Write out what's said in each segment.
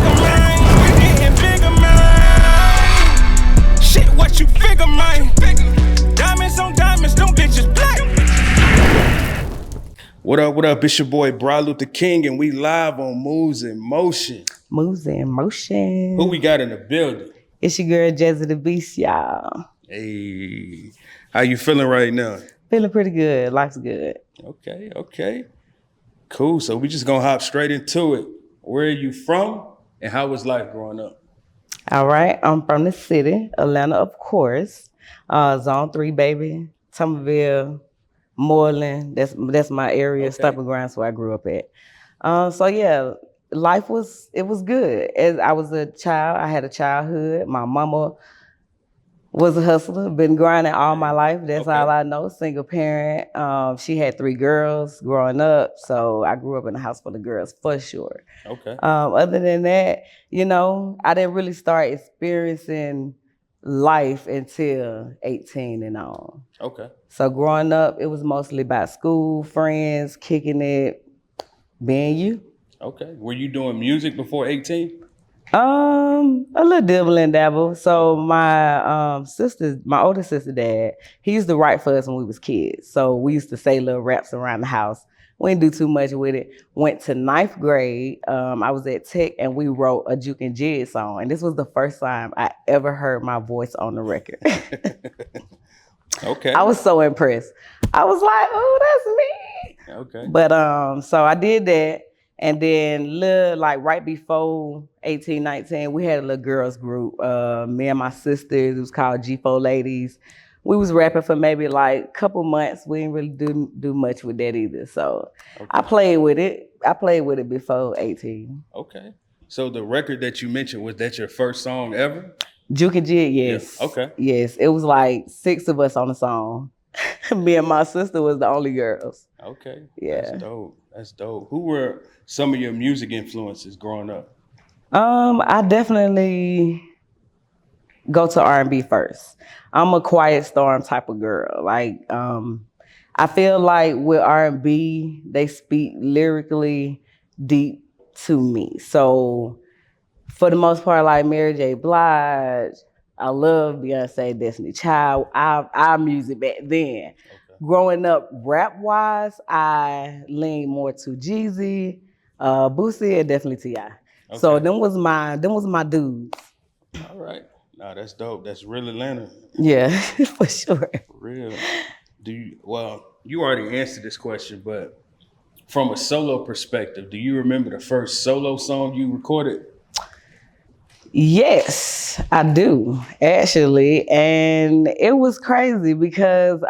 nigga, man. We getting bigger, man. Shit, what you figure, man? Diamonds on diamonds, them bitches black. What up? It's your boy, Bra Luther King, and we live on Moves in Motion. Moves in Motion. Who we got in the building? It's your girl, Jaszy da B3asT, y'all. Hey, how you feeling right now? Feeling pretty good. Life's good. Okay. Cool, so we just gonna hop straight into it. Where are you from, and how was life growing up? All right, I'm from the city, Atlanta, of course. Zone 3, baby. Somerville, Moreland. That's my area, stomping grounds where I grew up at. So yeah, life was good. As I was a child, I had a childhood. My mama was a hustler, been grinding all my life. That's all I know, single parent. She had 3 girls growing up, so I grew up in a house full of girls for sure. Okay. Other than that, you know, I didn't really start experiencing life until 18 and on. Okay. So growing up, it was mostly about school, friends, kicking it, being you. Okay. Were you doing music before 18? A little dibble and dabble. So my older sister dad, he used to write for us when we was kids. So we used to say little raps around the house. We didn't do too much with it. Went to 9th grade. I was at Tech and we wrote a Juke and Jid song. And this was the first time I ever heard my voice on the record. Okay. I was so impressed. I was like, oh, that's me. Okay. But so I did that. And then right before 18, 19, we had a little girls group. Me and my sisters, it was called G4 Ladies. We was rapping for maybe like a couple months. We didn't really do much with that either. So I played with it. I played with it before 18. Okay. So the record that you mentioned, was that your first song ever? Juke and Jid, yes. Yeah. Okay. Yes, it was like 6 of us on the song. Me and my sister was the only girls. Okay. Yeah. That's dope. Who were some of your music influences growing up? I definitely go to R&B first. I'm a quiet storm type of girl. Like, I feel like with R&B, they speak lyrically deep to me. So for the most part, like Mary J. Blige, I love Beyonce, Destiny Child, our music back then. Growing up rap-wise, I lean more to Jeezy, Boosie, and definitely T.I. Okay. So them was my dudes. All right. Nah, that's dope. That's real Atlanta. Yeah, for sure. For real. You already answered this question, but from a solo perspective, do you remember the first solo song you recorded? Yes, I do, actually. And it was crazy because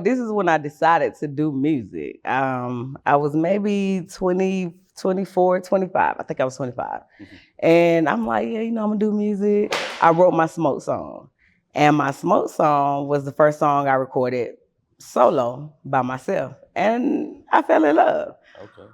this is when I decided to do music. I was maybe 24, 25. I think I was 25. Mm-hmm. And I'm like, yeah, I'm gonna do music. I wrote my Smoke song. And my Smoke song was the first song I recorded solo by myself. And I fell in love. Okay.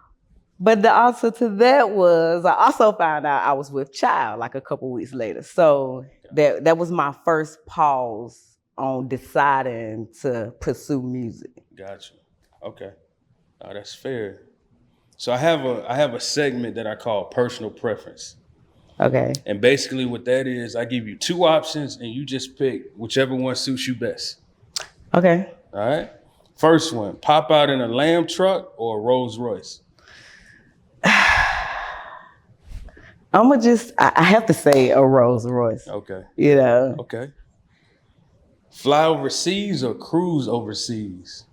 But the answer to that was, I also found out I was with Child like a couple weeks later. So that was my first pause on deciding to pursue music. Gotcha. Okay. Oh, that's fair. So I have a segment that I call personal preference. Okay. And basically what that is, I give you 2 options and you just pick whichever one suits you best. Okay. All right. First one, pop out in a Lamb truck or a Rolls Royce? I have to say a Rolls Royce. Okay. You know. Okay. Fly overseas or cruise overseas?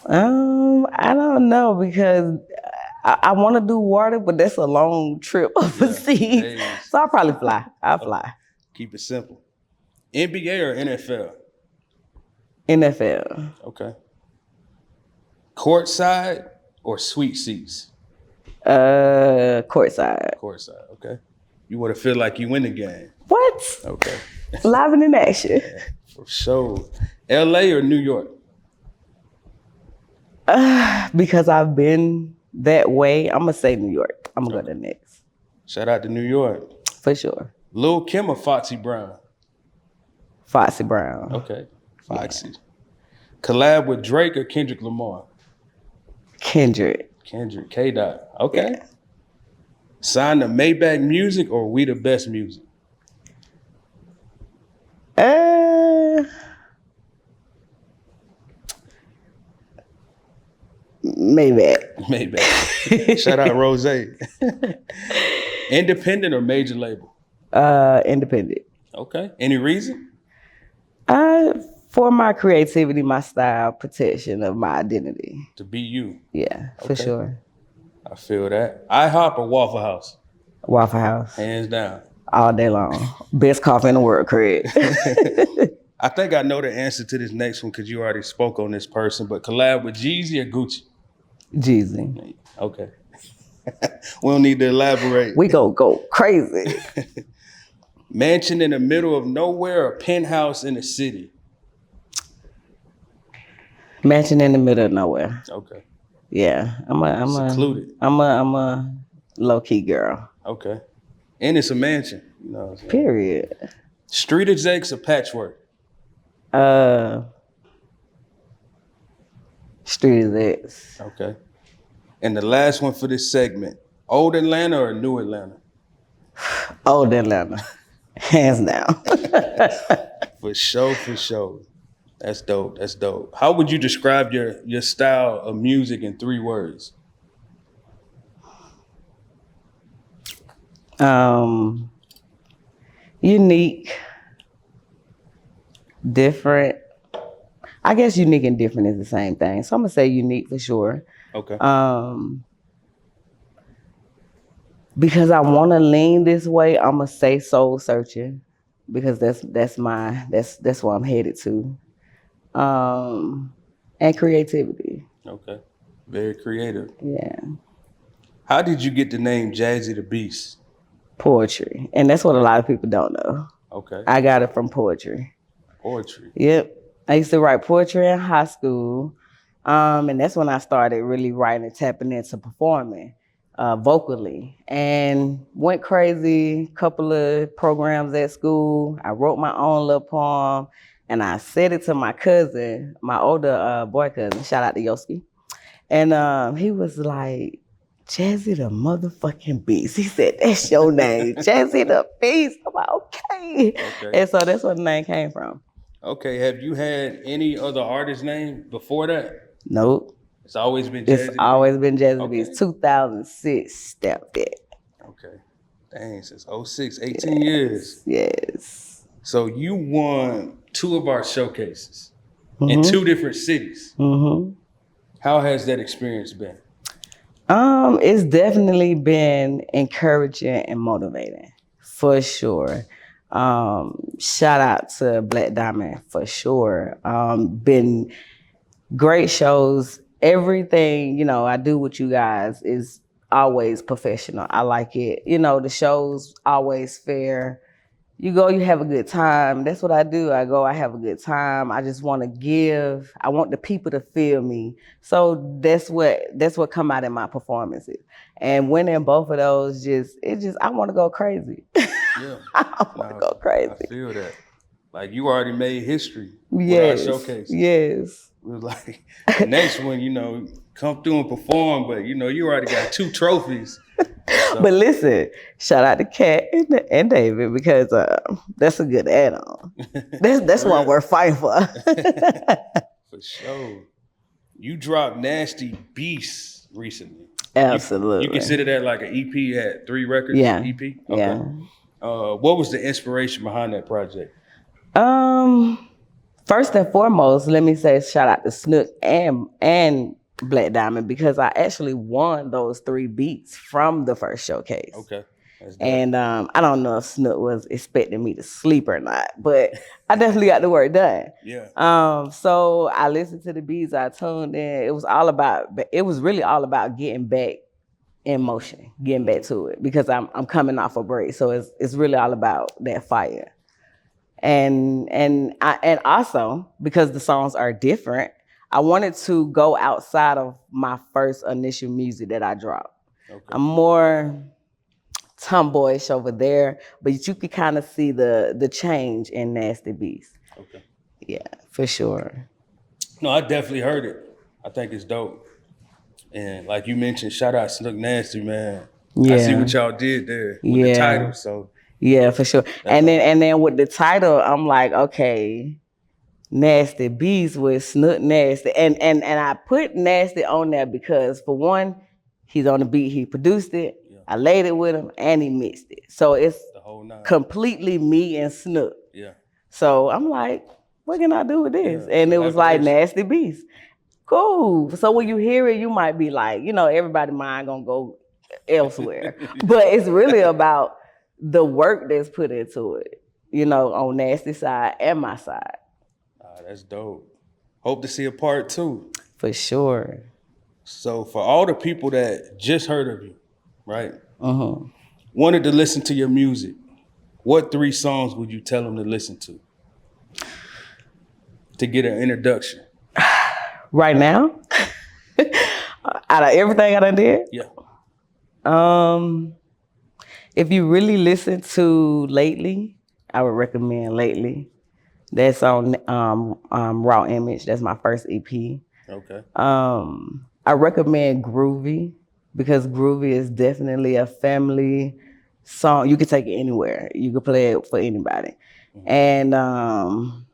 I don't know because I want to do water, but that's a long trip overseas. Yeah, so I'll probably fly. I'll fly. Keep it simple. NBA or NFL? NFL. Okay. Courtside or suite seats? Courtside. Courtside, okay. You want to feel like you win the game. What? Okay. Live and in action. Yeah, for sure. LA or New York? Because I've been that way, I'm going to say New York. I'm going to go to the Knicks. Shout out to New York. For sure. Lil' Kim or Foxy Brown? Foxy Brown. Okay, Foxy. Yeah. Collab with Drake or Kendrick Lamar? Kendrick. Kendrick, K-Dot. Okay. Yeah. Signed to Maybach Music or We the Best Music? Maybach. Shout out Rose. Independent or major label? Independent. Okay. Any reason? For my creativity, my style, protection of my identity. To be you. Yeah, for sure. I feel that. IHOP or Waffle House? Waffle House. Hands down. All day long. Best coffee in the world, Craig. I think I know the answer to this next one because you already spoke on this person, but collab with Jeezy or Gucci? Jeezy. Okay. We don't need to elaborate. We go crazy. Mansion in the middle of nowhere or penthouse in the city? Mansion in the middle of nowhere. Okay. Yeah, I'm secluded. I'm a low key girl. Okay. And it's a mansion. You know what I'm saying? Period. Street execs or patchwork? Street execs. Okay. And the last one for this segment: old Atlanta or new Atlanta? Old Atlanta, hands down. For sure. That's dope. How would you describe your style of music in 3 words? Unique, different. I guess unique and different is the same thing. So I'm gonna say unique for sure. Okay. Because I want to lean this way, I'm gonna say soul searching, because that's where I'm headed to. And creativity. Okay. Very creative. Yeah. How did you get the name Jaszy da B3asT? Poetry. And that's what a lot of people don't know. Okay. I got it from poetry. Poetry. Yep. I used to write poetry in high school. And that's when I started really writing and tapping into performing vocally. And went crazy, couple of programs at school. I wrote my own little poem. And I said it to my cousin, my older boy cousin, shout out to Yoski. And he was like, Jaszy the motherfucking B3asT. He said, that's your name, Jaszy the B3asT. I'm like, okay. And so that's where the name came from. Okay, have you had any other artist name before that? Nope. It's always been Jaszy? It's always been Jaszy da B3asT. 2006, stepped it. Okay. Dang, since 06, 18 years. Yes. So you won 2 of our showcases in 2 different cities. Mm-hmm. How has that experience been? It's definitely been encouraging and motivating, for sure. Shout out to Black Diamond, for sure. Been great shows. Everything, I do with you guys is always professional. I like it. The show's always fair. You go, you have a good time. That's what I do. I go, I have a good time. I just want to give. I want the people to feel me. So that's what come out in my performances. And winning both of those, I want to go crazy. Yeah. I want to go crazy. I feel that. Like you already made history yes. with our showcase. Yes. It was like the next one, come through and perform, but you already got 2 trophies. So. But listen, shout out to Kat and David, because that's a good add-on. That's one worth fighting for. For sure. You dropped Nazty B3asT recently. Absolutely. You consider that like an EP, had 3 records? Yeah. EP? Okay. Yeah. What was the inspiration behind that project? First and foremost, let me say shout out to Snook and Black Diamond, because I actually won those 3 beats from the first showcase. Okay. And I don't know if Snook was expecting me to sleep or not, but I definitely got the work done. Yeah. So I listened to the beats, I tuned in. It was really all about getting back in motion, getting back to it, because I'm coming off a break. So it's really all about that fire. And also because the songs are different, I wanted to go outside of my first initial music that I dropped. Okay. I'm more tomboyish over there, but you could kind of see the change in Nazty B3asT. Okay. Yeah, for sure. No, I definitely heard it. I think it's dope. And like you mentioned, shout out Snook Nasty, man. Yeah. I see what y'all did there with the title. So yeah, for sure. And then with the title, I'm like, okay, Nasty Beats with Snook Nasty. And I put Nasty on there because for one, he's on the beat, he produced it, I laid it with him, and he mixed it. So it's the whole nine. Completely me and Snook. Yeah. So I'm like, what can I do with this? And it was like Nasty Beats. Cool. So when you hear it, you might be like, everybody's mind gonna go elsewhere. But it's really about the work that's put into it, on Nasty side and my side. That's dope. Hope to see a part 2. For sure. So for all the people that just heard of you, right? Wanted to listen to your music, what 3 songs would you tell them to listen to get an introduction? Right now? Out of everything I done did? Yeah. If you really listen to Lately, I would recommend Lately. That's on Raw Image. That's my first EP. Okay. I recommend Groovy because Groovy is definitely a family song. You can take it anywhere. You can play it for anybody. And I'm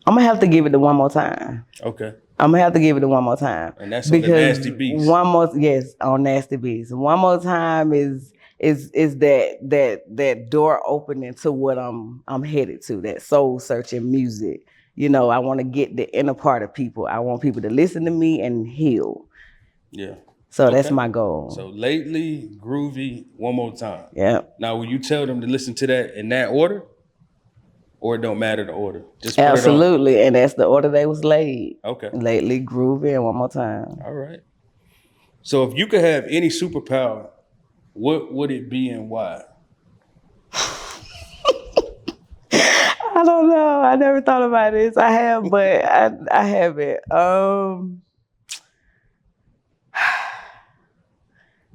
gonna have to give it to One More Time. Okay. I'm gonna have to give it to One More Time. And that's on the Nasty Beats. On Nasty Beats. One More Time is that door opening to what I'm headed to, that soul searching music. I want to get the inner part of people. I want people to listen to me and heal. Yeah. So that's my goal. So Lately, Groovy, One More Time. Yeah. Now, will you tell them to listen to that in that order? Or it don't matter the order? Just put Absolutely. And that's the order they was laid. Okay. Lately, Groovy, and One More Time. All right. So if you could have any superpower, what would it be and why? I don't know. I never thought about this. I have, but I haven't.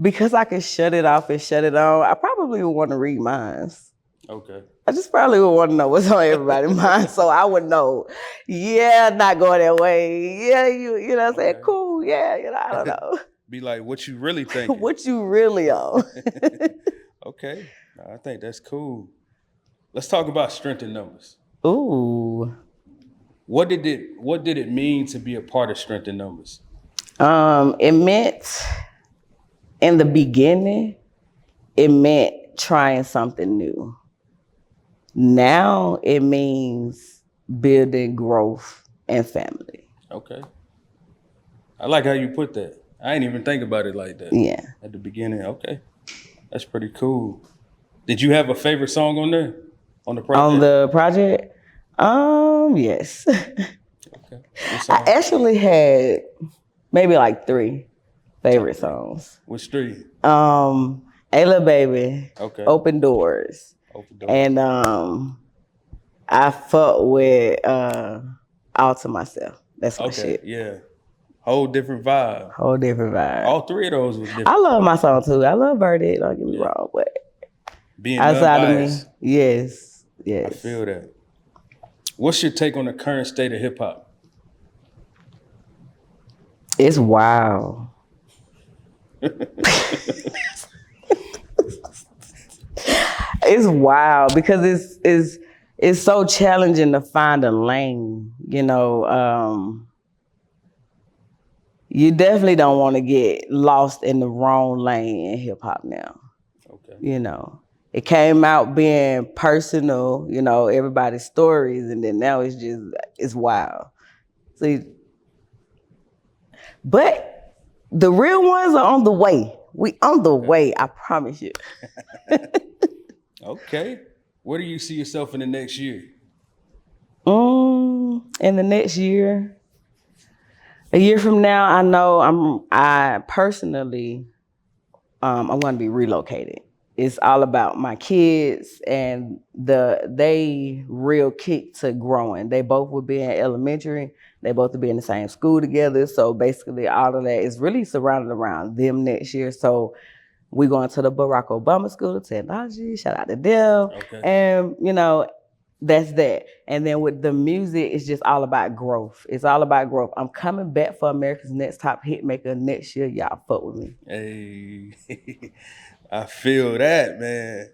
Because I can shut it off and shut it on, I probably would want to read minds. Okay. I just probably would want to know what's on everybody's mind, so I would know. Yeah, not going that way. Yeah, you know what I'm saying? Okay. Cool. Yeah, I don't know. Be like, what you really thinking? What you really on? Okay. I think that's cool. Let's talk about strength in numbers. Ooh. What did it mean to be a part of strength in numbers? It meant, in the beginning, it meant trying something new. Now it means building growth and family. Okay. I like how you put that. I ain't even think about it like that. Yeah. At the beginning. Okay. That's pretty cool. Did you have a favorite song on there? On the project? On the project? Yes. Okay. I actually had maybe like 3 favorite songs. Which 3? Hey Lil Baby. Okay. Open Doors. And I fuck with All to Myself. That's my shit. Yeah. Whole different vibe. All 3 of those was different. I love my song too. I love Verdict, don't get me wrong, but being outside unbiased, of me, yes. I feel that. What's your take on the current state of hip hop? It's wild. It's wild because it's so challenging to find a lane, You definitely don't want to get lost in the wrong lane in hip hop now. Okay. It came out being personal, everybody's stories, and then now it's wild. See, but the real ones are on the way. We on the way, I promise you. Okay. Where do you see yourself in the next year? In the next year, a year from now, I know I personally, I'm going to be relocated. It's all about my kids and they real kick to growing. They both will be in elementary. They both will be in the same school together. So basically all of that is really surrounded around them next year. So we're going to the Barack Obama School of Technology. Shout out to them. Okay. And, that's that. And then with the music, it's just all about growth. It's all about growth. I'm coming back for America's Next Top Hit Maker next year. Y'all fuck with me. Hey, I feel that, man.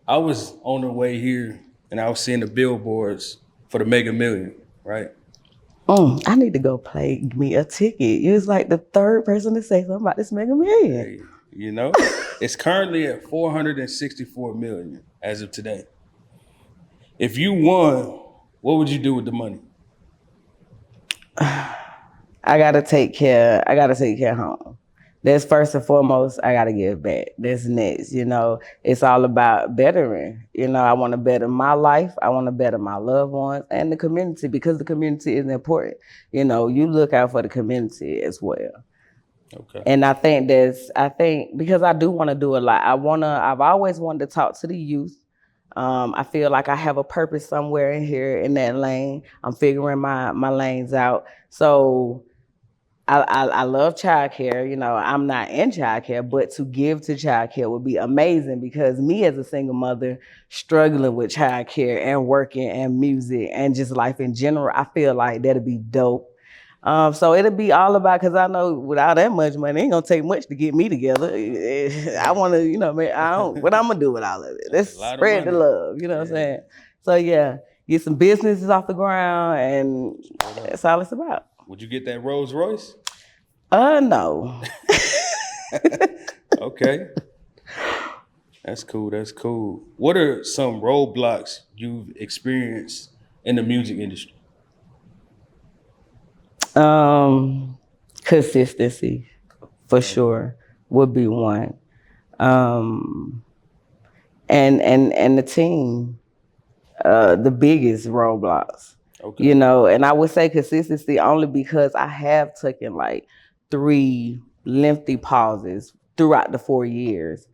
I was on the way here and I was seeing the billboards for the Mega Million, right? I need to go play me a ticket. You was like the third person to say something about this Mega Million. Hey, you know, it's currently at 464 million as of today. If you won, what would you do with the money? I gotta take care of home. That's first and foremost, I gotta give back. That's next, it's all about bettering. I wanna better my life, I wanna better my loved ones and the community because the community is important. You look out for the community as well. Okay. And I think because I do wanna do a lot, I've always wanted to talk to the youth. I feel like I have a purpose somewhere in here in that lane. I'm figuring my lanes out. So I love childcare. I'm not in childcare, but to give to childcare would be amazing because me as a single mother struggling with childcare and working and music and just life in general, I feel like that'd be dope. So it'll be all about, because I know without that much money, it ain't gonna take much to get me together. I want to, what I'm gonna do with all of it? Let's spread the love, what I'm saying? So yeah, get some businesses off the ground, and that's all it's about. Would you get that Rolls Royce? No. Okay. That's cool. What are some roadblocks you've experienced in the music industry? Consistency, for sure, would be one. And the team, the biggest roadblocks. Okay. And I would say consistency only because I have taken like 3 lengthy pauses throughout the 4 years.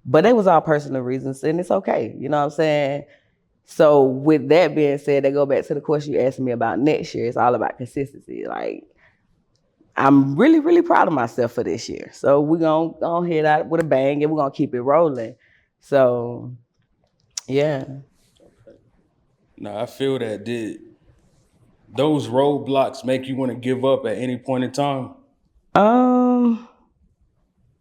But it was all personal reasons, and it's okay. You know what I'm saying? So with that being said, they go back to the question you asked me about next year. It's all about consistency. Like, I'm really, really proud of myself for this year. So we're going to hit out with a bang, and we're going to keep it rolling. So, yeah. Okay. Now, I feel that did those roadblocks make you want to give up at any point in time?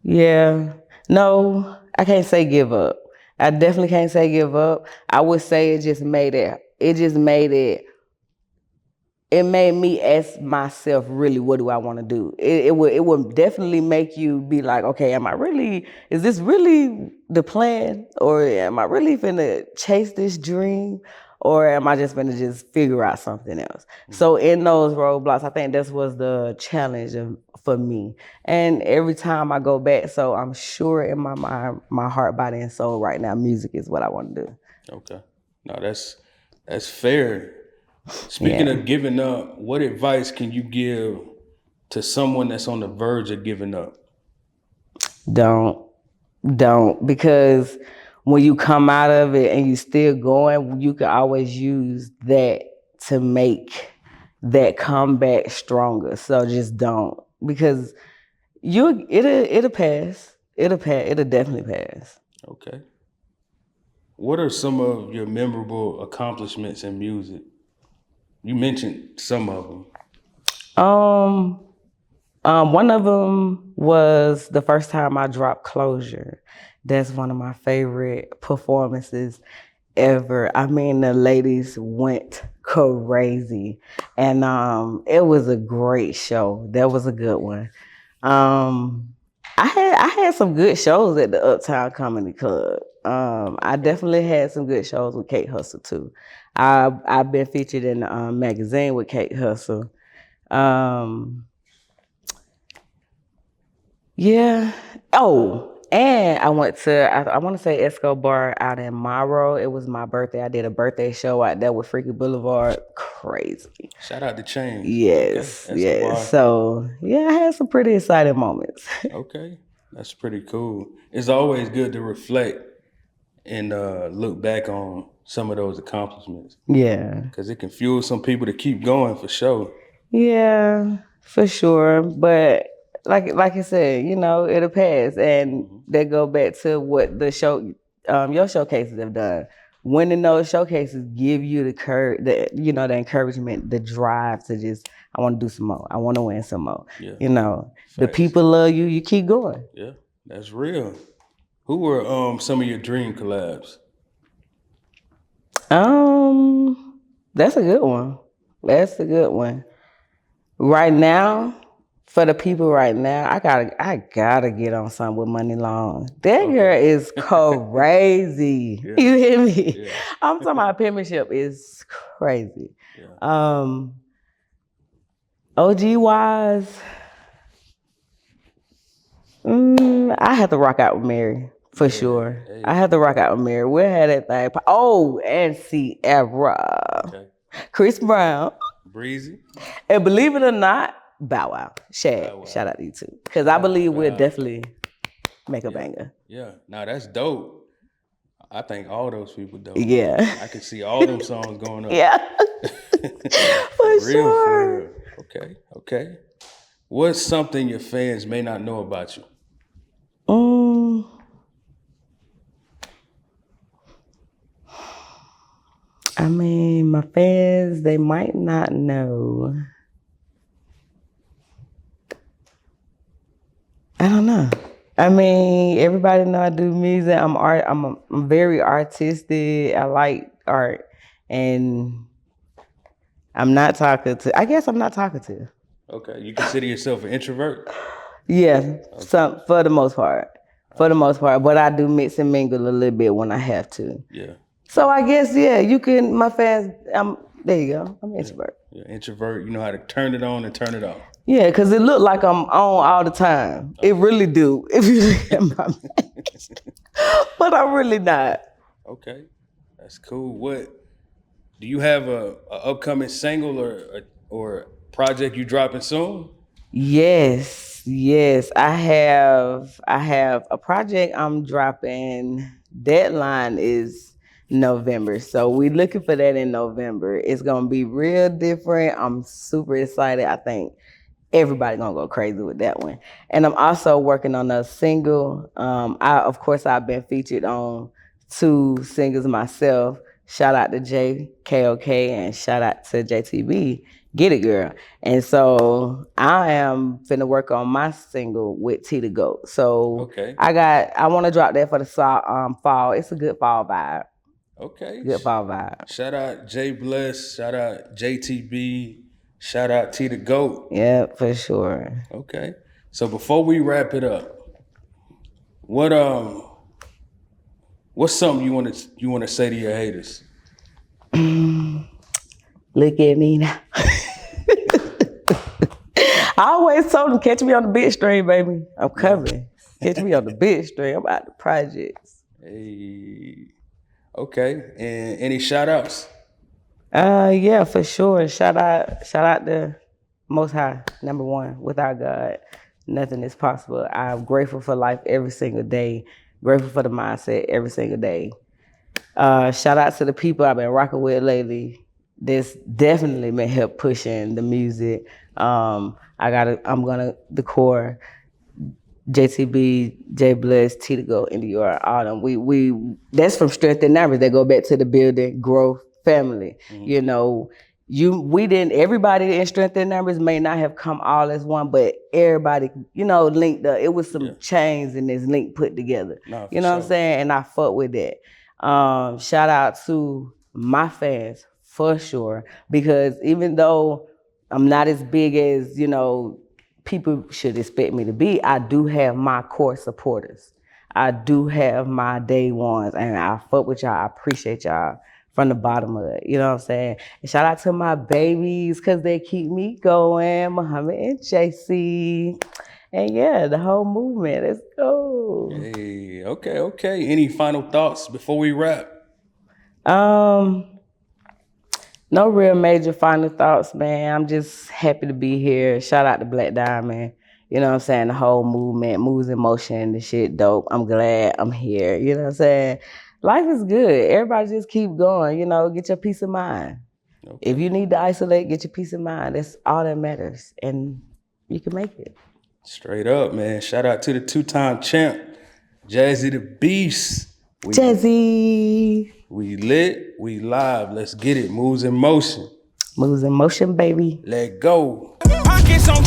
Yeah. No, I can't say give up. I definitely can't say give up. I would say it made me ask myself, really, what do I want to do? It would definitely make you be like, okay, is this really the plan? Or am I really finna chase this dream? Or am I just gonna just figure out something else? Mm-hmm. So in those roadblocks, I think this was the challenge for me. And every time I go back, so I'm sure in my mind, my heart, body, and soul right now, music is what I want to do. Okay. No, that's fair. Speaking of giving up, what advice can you give to someone that's on the verge of giving up? Don't, because when you come out of it and you still going, you can always use that to make that comeback stronger. So just don't, because it'll pass. It'll definitely pass. Okay. What are some of your memorable accomplishments in music? You mentioned some of them. One of them was the first time I dropped Closure. That's one of my favorite performances ever. I mean, the ladies went crazy, and it was a great show. That was a good one. I had some good shows at the Uptown Comedy Club. I definitely had some good shows with Kate Hustle too. I've been featured in a magazine with Kate Hustle. Yeah. Oh, and I went to, I want to say Escobar out in Morrow. It was my birthday. I did a birthday show out there with Freaky Boulevard. Crazy. Shout out to Chain. Yes, okay. Yes. So, yeah, I had some pretty exciting moments. Okay. That's pretty cool. It's always good to reflect and look back on some of those accomplishments. Yeah. Because it can fuel some people to keep going for sure. Yeah, for sure. But like I said, it'll pass. And they go back to what the show, your showcases have done. winning those showcases give you the encouragement, the drive to just, I want to do some more. I want to win some more. Yeah. The people love you. You keep going. Yeah, that's real. Who were some of your dream collabs? That's a good one. That's a good one. Right now, for the people right now, I gotta get on something with Money Long. That girl is crazy. Yeah. You hear me? Yeah. I'm talking about penmanship is crazy. Yeah. OG wise, I have to rock out with Mary for sure. Hey. I have to rock out with Mary. We had that thing. Oh, and Sierra, Okay. Chris Brown, Breezy. and believe it or not, Bow Wow, Shad. Wow. Shout out to you too, because I believe we'll definitely make a banger. Yeah. Now that's dope. I think all those people dope. Yeah. I can see all them songs going up. Yeah. For For sure. real. Okay. What's something your fans may not know about you? I mean, my fans, they might not know. I don't know. I mean, everybody know I do music. I'm very artistic. I like art, and I'm not talkative. I guess I'm not talkative. Okay. You consider yourself an introvert? Yeah, for the most part. But I do mix and mingle a little bit when I have to. Yeah. So I guess, you can, my fans, there you go. I'm an introvert. You're an introvert. You know how to turn it on and turn it off. Yeah, because it look like I'm on all the time. It really do, if you look at my face. But I'm really not. Okay. That's cool. What do you have a upcoming single or project you dropping soon? Yes. I have a project I'm dropping. Deadline is November. So we looking for that in November. It's gonna be real different. I'm super excited. I think everybody gonna go crazy with that one. And I'm also working on a single. I've been featured on 2 singles myself. Shout out to JKOK and shout out to JTB. Get it, girl. And so I am finna work on my single with T the Goat. So Okay. I want to drop that for the fall. It's a good fall vibe. Okay. Good fall vibe. Shout out J Bless. Shout out JTB. Shout out T the Goat. Yeah, for sure. Okay. So before we wrap it up, what's something you want to say to your haters? Look at me now. I always told them, catch me on the big stream, baby. I'm coming. Catch me on the big stream. I'm out the projects. Hey. Okay. And any shout outs? Yeah, for sure. Shout out to Most High, number one. Without God, nothing is possible. I'm grateful for life every single day. Grateful for the mindset every single day. Shout out to the people I've been rocking with lately. This definitely been help pushing the music. I'm gonna the core, JTB, J Bless, T to Go, Indior, all them. We that's from Strength and Numbers. They go back to the building, growth, family. Mm-hmm. Everybody in Strength and Numbers may not have come all as one, but everybody, linked up. It was some chains in this link put together. What I'm saying? And I fuck with that. Shout out to my fans for sure, because even though I'm not as big as, people should expect me to be, I do have my core supporters. I do have my day ones, and I fuck with y'all. I appreciate y'all from the bottom of it. You know what I'm saying? And shout out to my babies, because they keep me going, Muhammad and JC. And yeah, the whole movement. Let's go. Hey, okay. Any final thoughts before we wrap? No real major final thoughts, man. I'm just happy to be here. Shout out to Black Diamond. You know what I'm saying? The whole movement, moves in motion, the shit dope. I'm glad I'm here. You know what I'm saying? Life is good. Everybody just keep going, get your peace of mind. Okay. If you need to isolate, get your peace of mind. That's all that matters. And you can make it. Straight up, man. Shout out to the 2-time champ, Jaszy da B3asT. Jazzy. We lit, we live. Let's get it. Moves in motion. Moves in motion, baby. Let go. Pockets on